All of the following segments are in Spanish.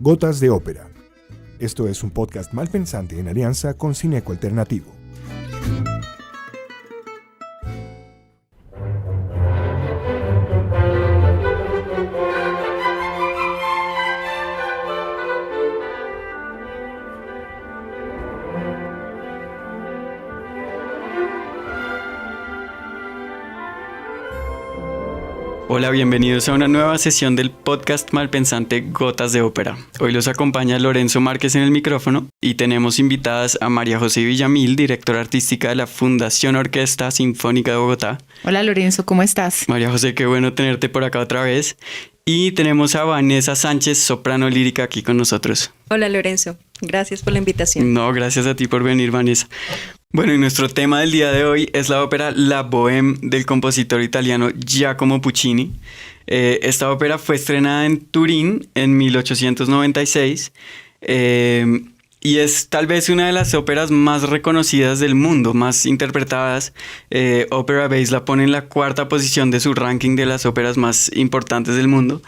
Gotas de Ópera. Esto es un podcast malpensante en alianza con Cineco Alternativo. Hola, bienvenidos a una nueva sesión del podcast malpensante Gotas de Ópera. Hoy los acompaña Lorenzo Márquez en el micrófono y tenemos invitadas a María José Villamil, directora artística de la Fundación Orquesta Sinfónica de Bogotá. Hola Lorenzo, ¿cómo estás? María José, qué bueno tenerte por acá otra vez. Y tenemos a Vanessa Sánchez, soprano lírica, aquí con nosotros. Hola Lorenzo, gracias por la invitación. No, gracias a ti por venir, Vanessa. Bueno, y nuestro tema del día de hoy es la ópera La Bohème del compositor italiano Giacomo Puccini. Esta ópera fue estrenada en Turín en 1896 y es tal vez una de las óperas más reconocidas del mundo, más interpretadas. Opera Base la pone en la cuarta posición de su ranking de las óperas más importantes del mundo.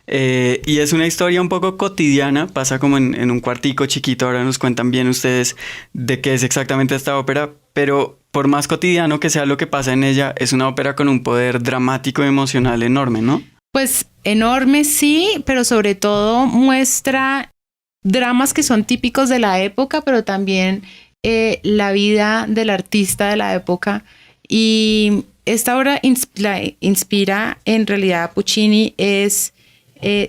Y es una historia un poco cotidiana, pasa como en un cuartico chiquito. Ahora nos cuentan bien ustedes de qué es exactamente esta ópera, pero por más cotidiano que sea lo que pasa en ella, es una ópera con un poder dramático y emocional enorme, ¿no? Pues enorme sí, pero sobre todo muestra dramas que son típicos de la época, pero también la vida del artista de la época. Y esta obra inspira en realidad a Puccini es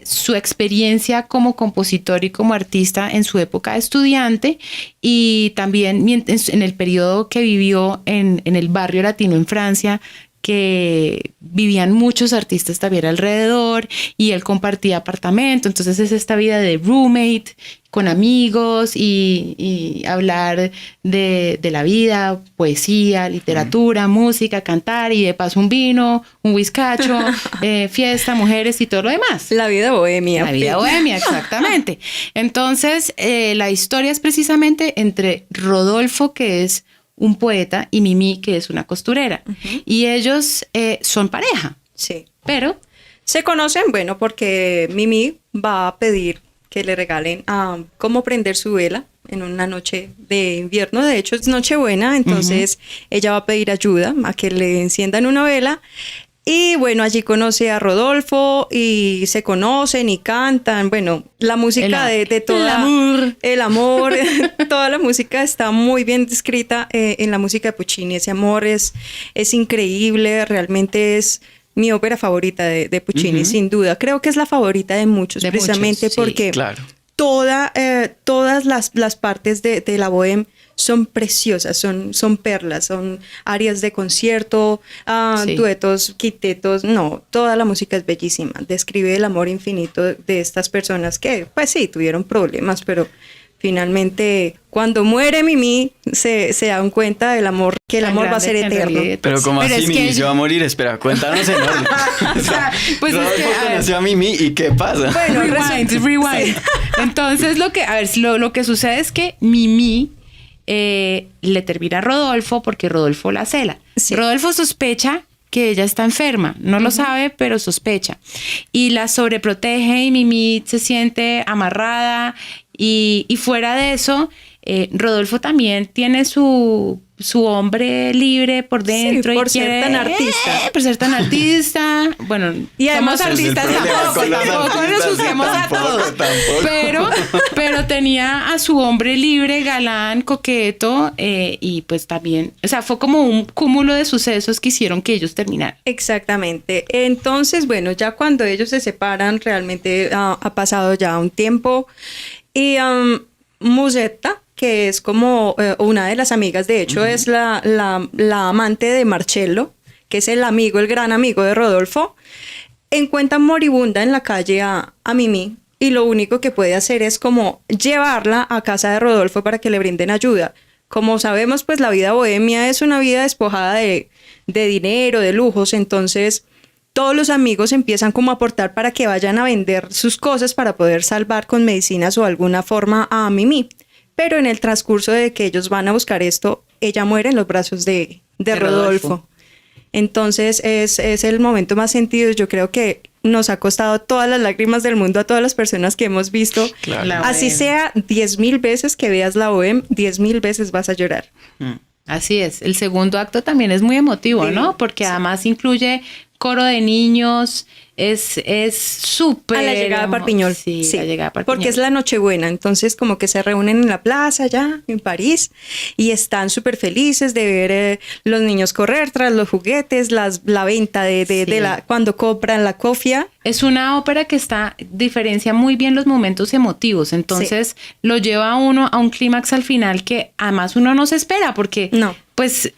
su experiencia como compositor y como artista en su época de estudiante y también en el periodo que vivió en el barrio latino en Francia, que vivían muchos artistas también alrededor y él compartía apartamento. Entonces es esta vida de roommate con amigos y hablar de la vida, poesía, literatura, música, cantar y de paso un vino, un whiskacho, fiesta, mujeres y todo lo demás. La vida bohemia. La vida bohemia, exactamente. Entonces la historia es precisamente entre Rodolfo, que es un poeta, y Mimi, que es una costurera. Uh-huh. Y ellos son pareja. Sí. Pero se conocen, bueno, porque Mimi va a pedir que le regalen cómo prender su vela en una noche de invierno. De hecho, es Nochebuena, entonces ella va a pedir ayuda a que le enciendan una vela. Y bueno, allí conoce a Rodolfo y se conocen y cantan. Bueno, la música de toda... El amor. Toda la música está muy bien descrita en la música de Puccini. Ese amor es increíble, realmente es mi ópera favorita de Puccini, sin duda. Creo que es la favorita de muchos, precisamente porque claro. Todas las partes de la Bohème son preciosas, son perlas, son áreas de concierto, duetos, quintetos. No, toda la música es bellísima. Describe el amor infinito de estas personas que, pues sí, tuvieron problemas, pero finalmente cuando muere Mimi se dan cuenta del amor, que el amor va a ser eterno. Pero como así es Mimi se va a morir, espera, cuéntanos en orden. O sea, pues Rodolfo conoció a Mimi y ¿qué pasa? Bueno, rewind. Entonces lo que sucede es que Mimi le termina a Rodolfo porque Rodolfo la cela. Sí. Rodolfo sospecha que ella está enferma, no lo sabe, pero sospecha. Y la sobreprotege y Mimi se siente amarrada y fuera de eso, Rodolfo también tiene su hombre libre por dentro. Sí, por ser tan artista. Por ser tan artista. Bueno, y además somos artistas tampoco nos juzguemos a todos. Pero tenía a su hombre libre, galán, coqueto, y pues también, o sea, fue como un cúmulo de sucesos que hicieron que ellos terminaran. Exactamente. Entonces, bueno, ya cuando ellos se separan, realmente ha pasado ya un tiempo. Y Musetta, que es como una de las amigas, de hecho es la amante de Marcello, que es el gran amigo de Rodolfo, encuentra moribunda en la calle a Mimi y lo único que puede hacer es como llevarla a casa de Rodolfo para que le brinden ayuda. Como sabemos, pues la vida bohemia es una vida despojada de dinero, de lujos, entonces todos los amigos empiezan como a aportar para que vayan a vender sus cosas para poder salvar con medicinas o alguna forma a Mimi. Pero en el transcurso de que ellos van a buscar esto, ella muere en los brazos de Rodolfo. Entonces es el momento más sentido. Yo creo que nos ha costado todas las lágrimas del mundo a todas las personas que hemos visto. Claro. La Así Bohème. sea 10.000 veces que veas la Bohème, 10.000 veces vas a llorar. Así es. El segundo acto también es muy emotivo, Sí, ¿no? Porque además incluye coro de niños, es súper... A la llegada de Parpiñol. Sí, la llegada de Parpiñol. Porque es la Nochebuena, entonces como que se reúnen en la plaza allá en París y están súper felices de ver los niños correr tras los juguetes, la venta de la cuando compran la cofia. Es una ópera que diferencia muy bien los momentos emotivos, entonces lo lleva a uno a un clímax al final que además uno no se espera porque, No. pues,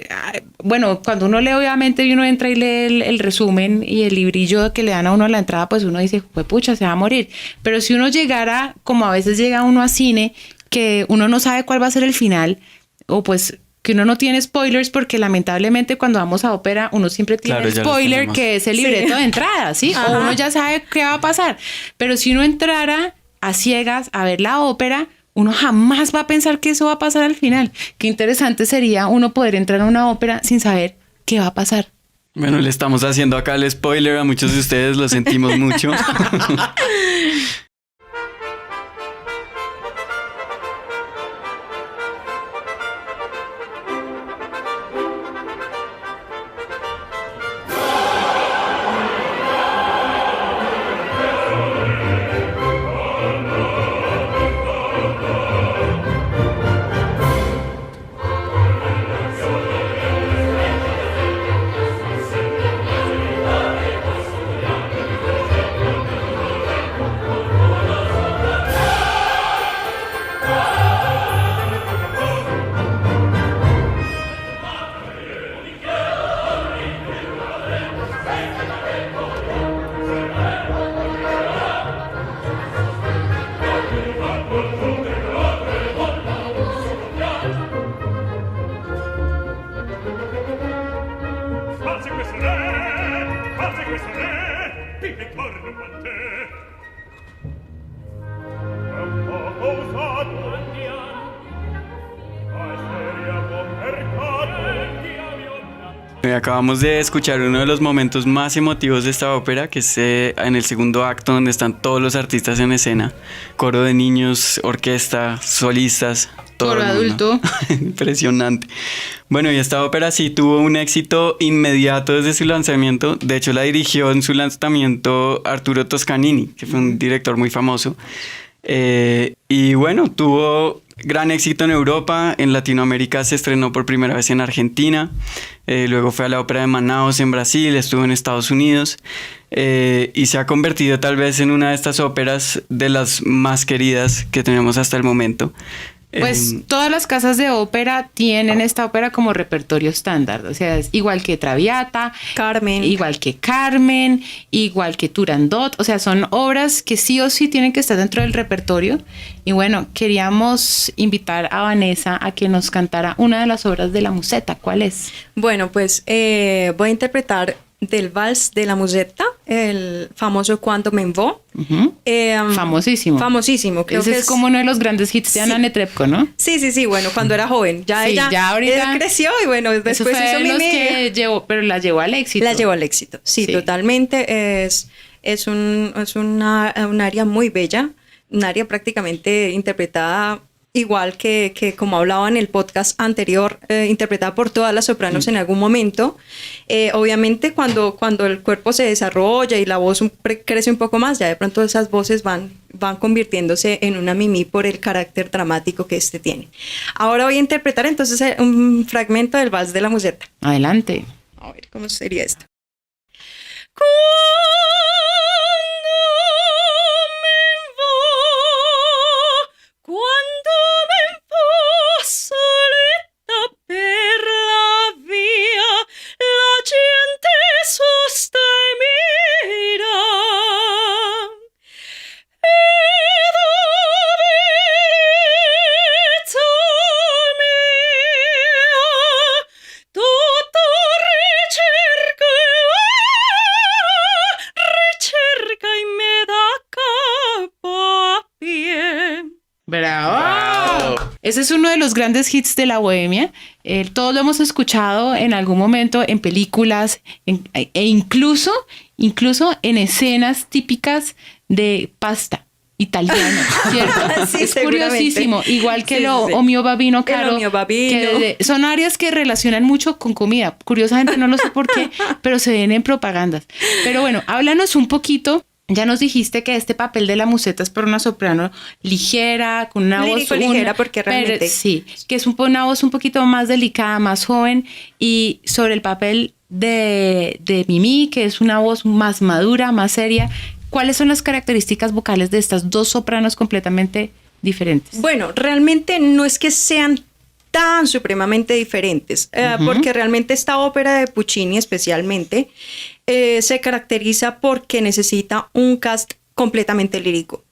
bueno, cuando uno lee obviamente y uno entra y lee el resumen y el librillo que le dan a uno a la entrada, pues uno dice, pues pucha, se va a morir. Pero si uno llegara, como a veces llega uno a cine, que uno no sabe cuál va a ser el final, o pues que uno no tiene spoilers porque lamentablemente cuando vamos a ópera uno siempre tiene Claro, el ya los spoiler tenemos. que es el libreto de entrada, ¿sí? Ajá. O uno ya sabe qué va a pasar. Pero si uno entrara a ciegas a ver la ópera, uno jamás va a pensar que eso va a pasar al final. Qué interesante sería uno poder entrar a una ópera sin saber qué va a pasar. Bueno, le estamos haciendo acá el spoiler a muchos de ustedes, lo sentimos mucho. Forse questo re, vive corno quant'è. È un poco usato, andiamo, ma è seria buon mercato. Acabamos de escuchar uno de los momentos más emotivos de esta ópera, que es en el segundo acto, donde están todos los artistas en escena, coro de niños, orquesta, solistas, todo Coro el mundo. adulto. Impresionante. Bueno, y esta ópera sí tuvo un éxito inmediato desde su lanzamiento. De hecho, la dirigió en su lanzamiento Arturo Toscanini, que fue un director muy famoso. Y bueno, tuvo gran éxito en Europa. En Latinoamérica se estrenó por primera vez en Argentina. Luego fue a la Ópera de Manaus en Brasil, estuvo en Estados Unidos. Y se ha convertido tal vez en una de estas óperas de las más queridas que tenemos hasta el momento. Pues todas las casas de ópera tienen esta ópera como repertorio estándar, o sea, es igual que Traviata, Carmen. igual que Carmen, igual que Turandot, o sea, son obras que sí o sí tienen que estar dentro del repertorio. Y bueno, queríamos invitar a Vanessa a que nos cantara una de las obras de la Musetta. ¿Cuál es? Bueno, pues voy a interpretar del Vals de la Musetta, el famoso Quando me vo. Famosísimo. Famosísimo, creo Ese que es como uno de los grandes hits de Sí. Ana Netrebko, ¿no? Sí, bueno, cuando era joven. Ya Sí, ella ya ahorita- creció y bueno, Eso después fue hizo de los Mimi. que llevó, pero la llevó al éxito. La llevó al éxito. Sí, Sí. totalmente. Es un área muy bella, un área prácticamente interpretada igual que como hablaba en el podcast anterior, interpretada por todas las sopranos en algún momento. Obviamente cuando el cuerpo se desarrolla y la voz crece un poco más, ya de pronto esas voces van convirtiéndose en una Mimi por el carácter dramático que este tiene. Ahora voy a interpretar entonces un fragmento del Vals de la Musetta. Adelante. A ver, ¿cómo sería esto? Quando me vo soletta per la via, la gente sosta e mira. Ed averezza mia, tutto ricerco, ricerco. ese es uno de los grandes hits de la bohemia. Todos lo hemos escuchado en algún momento en películas e incluso en escenas típicas de pasta italiana, ¿cierto? Sí, es seguramente. curiosísimo, igual que Sí, lo sí. Omio Babino Caro. El Omio Babino. Son áreas que relacionan mucho con comida. Curiosamente no lo sé por qué, pero se ven en propagandas. Pero bueno, háblanos un poquito. Ya nos dijiste que este papel de la Musetta es para una soprano ligera, con una Lírico, voz... ligera, porque realmente... sí, que es una voz un poquito más delicada, más joven. Y sobre el papel de Mimi, que es una voz más madura, más seria. ¿Cuáles son las características vocales de estas dos sopranos completamente diferentes? Bueno, realmente no es que sean tan supremamente diferentes, porque realmente esta ópera de Puccini especialmente se caracteriza porque necesita un cast completamente lírico.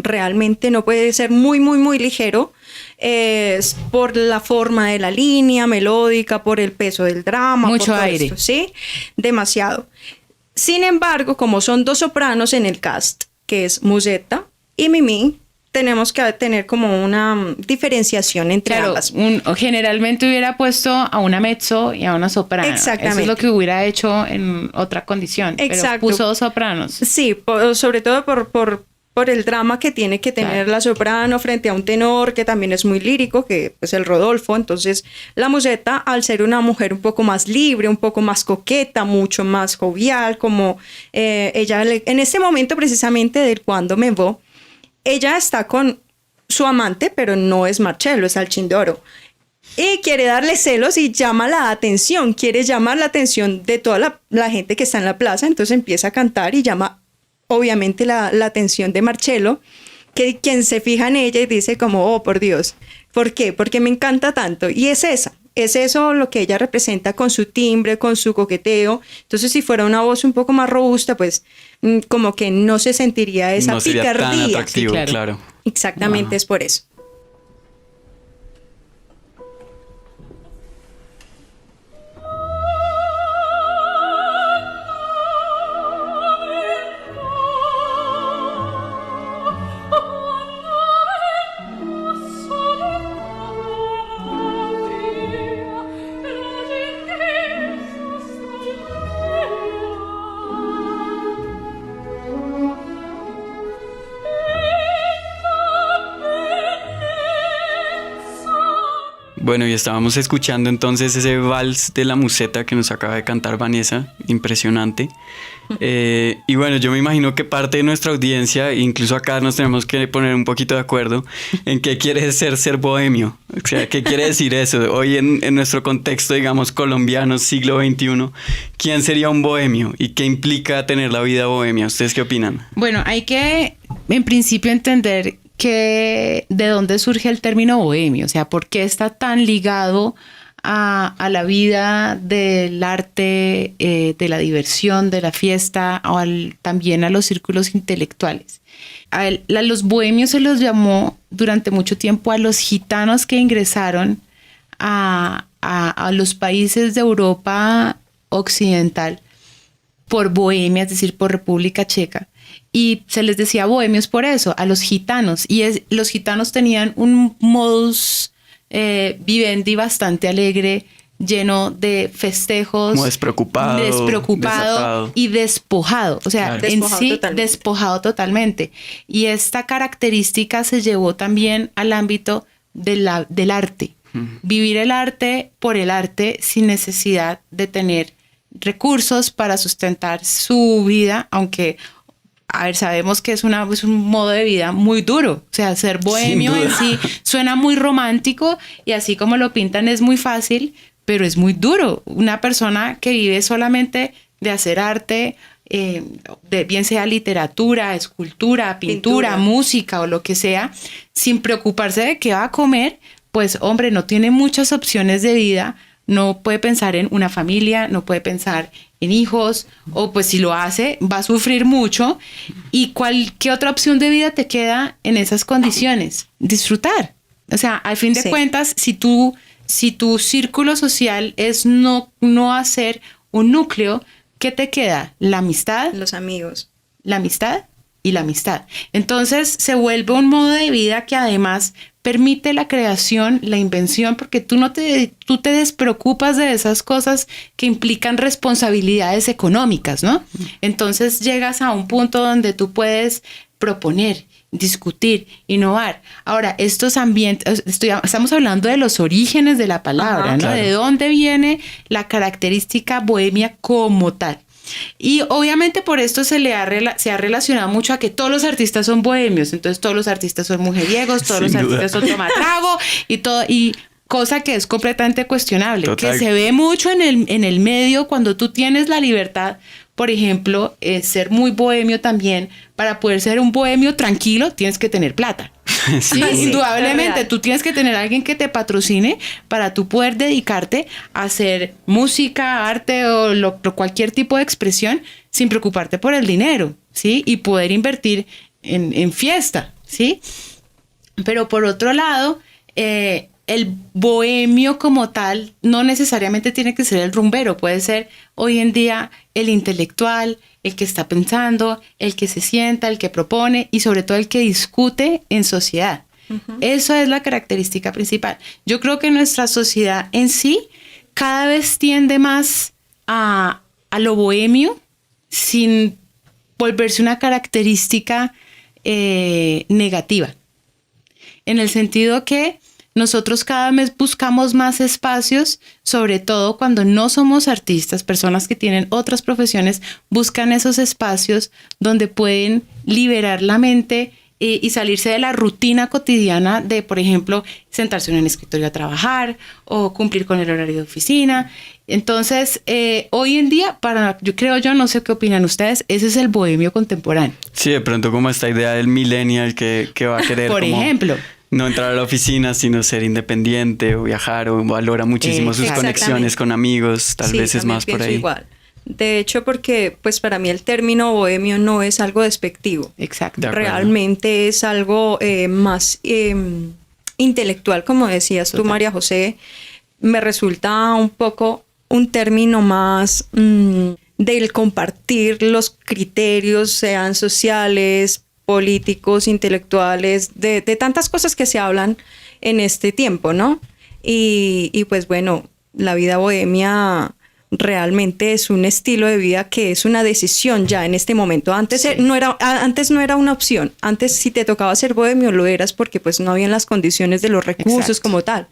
Realmente no puede ser muy, muy, muy ligero, es por la forma de la línea melódica, por el peso del drama. Mucho por todo aire. esto, ¿sí? Demasiado. Sin embargo, como son dos sopranos en el cast, que es Musetta y Mimi, tenemos que tener como una diferenciación entre ambas. Generalmente hubiera puesto a una mezzo y a una soprano. Exactamente. Eso es lo que hubiera hecho en otra condición. Exacto. Pero puso dos sopranos. Sí, sobre todo por el drama que tiene que tener Claro. la soprano frente a un tenor que también es muy lírico, que es el Rodolfo. Entonces, la Musetta, al ser una mujer un poco más libre, un poco más coqueta, mucho más jovial, como ella en este momento precisamente del Quando me vo, ella está con su amante, pero no es Marcello, es Alcindoro. Y quiere darle celos y llama la atención, quiere llamar la atención de toda la gente que está en la plaza. Entonces empieza a cantar y llama obviamente la atención de Marcello, que quien se fija en ella y dice como, oh, por Dios, ¿por qué? Porque me encanta tanto. Y es eso lo que ella representa con su timbre, con su coqueteo. Entonces, si fuera una voz un poco más robusta, pues como que no se sentiría esa no sería picardía. tan atractivo, Sí, claro. Exactamente, es por eso. Bueno, y estábamos escuchando entonces ese vals de la Musetta que nos acaba de cantar Vanessa, impresionante. Y bueno, yo me imagino que parte de nuestra audiencia, incluso acá nos tenemos que poner un poquito de acuerdo en qué quiere ser bohemio. O sea, ¿qué quiere decir eso? Hoy en nuestro contexto, digamos, colombiano, siglo XXI, ¿quién sería un bohemio? ¿Y qué implica tener la vida bohemia? ¿Ustedes qué opinan? Bueno, hay que en principio entender de dónde surge el término bohemio, o sea, por qué está tan ligado a la vida del arte, de la diversión, de la fiesta, o también a los círculos intelectuales. Los bohemios se los llamó durante mucho tiempo a los gitanos que ingresaron a los países de Europa occidental por Bohemia, es decir, por República Checa. Y se les decía bohemios por eso, a los gitanos. Y los gitanos tenían un modus vivendi bastante alegre, lleno de festejos. Como despreocupado desatado. Y despojado. O sea, Claro. en Despojado sí, totalmente. despojado totalmente. Y esta característica se llevó también al ámbito del arte. Vivir el arte por el arte sin necesidad de tener recursos para sustentar su vida, aunque, a ver, sabemos que es un modo de vida muy duro. O sea, ser bohemio en sí suena muy romántico y así como lo pintan es muy fácil, pero es muy duro. Una persona que vive solamente de hacer arte, bien sea literatura, escultura, pintura, música o lo que sea, sin preocuparse de qué va a comer, pues hombre, no tiene muchas opciones de vida. No puede pensar en una familia, no puede pensar en hijos, o pues si lo hace, va a sufrir mucho. ¿Y qué otra opción de vida te queda en esas condiciones? Disfrutar. O sea, al fin de cuentas, si tu círculo social es no hacer un núcleo, ¿qué te queda? ¿La amistad? Los amigos. ¿La amistad? y la amistad. Entonces se vuelve un modo de vida que además permite la creación, la invención, porque tú te despreocupas de esas cosas que implican responsabilidades económicas, ¿no? Entonces llegas a un punto donde tú puedes proponer, discutir, innovar. Ahora, estos ambientes, estamos hablando de los orígenes de la palabra, ¿no? Claro. De dónde viene la característica bohemia como tal. Y obviamente por esto se ha relacionado mucho a que todos los artistas son bohemios, entonces todos los artistas son mujeriegos, todos los artistas son tomatrago y cosa que es completamente cuestionable. Total. Que se ve mucho en el medio cuando tú tienes la libertad, por ejemplo, ser muy bohemio también. Para poder ser un bohemio tranquilo tienes que tener plata. Sí, indudablemente, tú tienes que tener a alguien que te patrocine para tú poder dedicarte a hacer música, arte o cualquier tipo de expresión sin preocuparte por el dinero, ¿sí? Y poder invertir en fiesta, ¿sí? Pero por otro lado, el bohemio como tal no necesariamente tiene que ser el rumbero, puede ser hoy en día el intelectual, el que está pensando, el que se sienta, el que propone y sobre todo el que discute en sociedad. Uh-huh. Eso es la característica principal. Yo creo que nuestra sociedad en sí cada vez tiende más a lo bohemio sin volverse una característica negativa. En el sentido que nosotros cada vez buscamos más espacios, sobre todo cuando no somos artistas, personas que tienen otras profesiones, buscan esos espacios donde pueden liberar la mente y salirse de la rutina cotidiana de, por ejemplo, sentarse en un escritorio a trabajar o cumplir con el horario de oficina. Entonces, hoy en día, yo no sé qué opinan ustedes, ese es el bohemio contemporáneo. Sí, de pronto como esta idea del millennial que va a querer por ejemplo, no entrar a la oficina, sino ser independiente o viajar, o valora muchísimo sus conexiones con amigos, tal vez es más por ahí. Igual. De hecho, porque pues para mí el término bohemio no es algo despectivo. Exacto. Realmente es algo más intelectual, como decías tú, María José. Me resulta un poco un término más del compartir los criterios, sean sociales, políticos, intelectuales, de tantas cosas que se hablan en este tiempo, ¿no? Y pues bueno, la vida bohemia realmente es un estilo de vida que es una decisión ya en este momento. Antes no era una opción. Antes si te tocaba ser bohemio lo eras porque pues no habían las condiciones de los recursos como tal.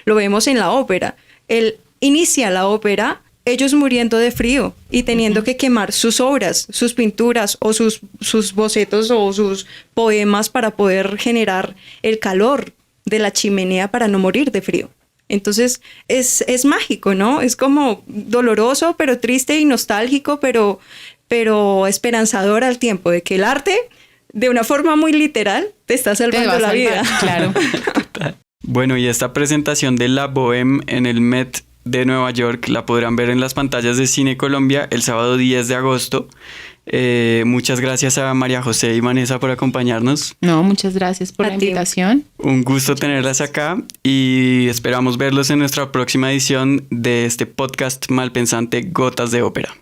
Lo vemos en la ópera. Él inicia la ópera ellos muriendo de frío y teniendo que quemar sus obras, sus pinturas o sus bocetos o sus poemas para poder generar el calor de la chimenea para no morir de frío. Entonces es mágico, ¿no? Es como doloroso, pero triste y nostálgico, pero esperanzador al tiempo de que el arte, de una forma muy literal, te está salvando la vida. Claro. Bueno, y esta presentación de La Bohème en el Met de Nueva York la podrán ver en las pantallas de Cine Colombia el sábado 10 de agosto. Muchas gracias a María José y Vanessa por acompañarnos. No, muchas gracias por la invitación. Un gusto tenerlas acá y esperamos verlos en nuestra próxima edición de este podcast malpensante Gotas de Ópera.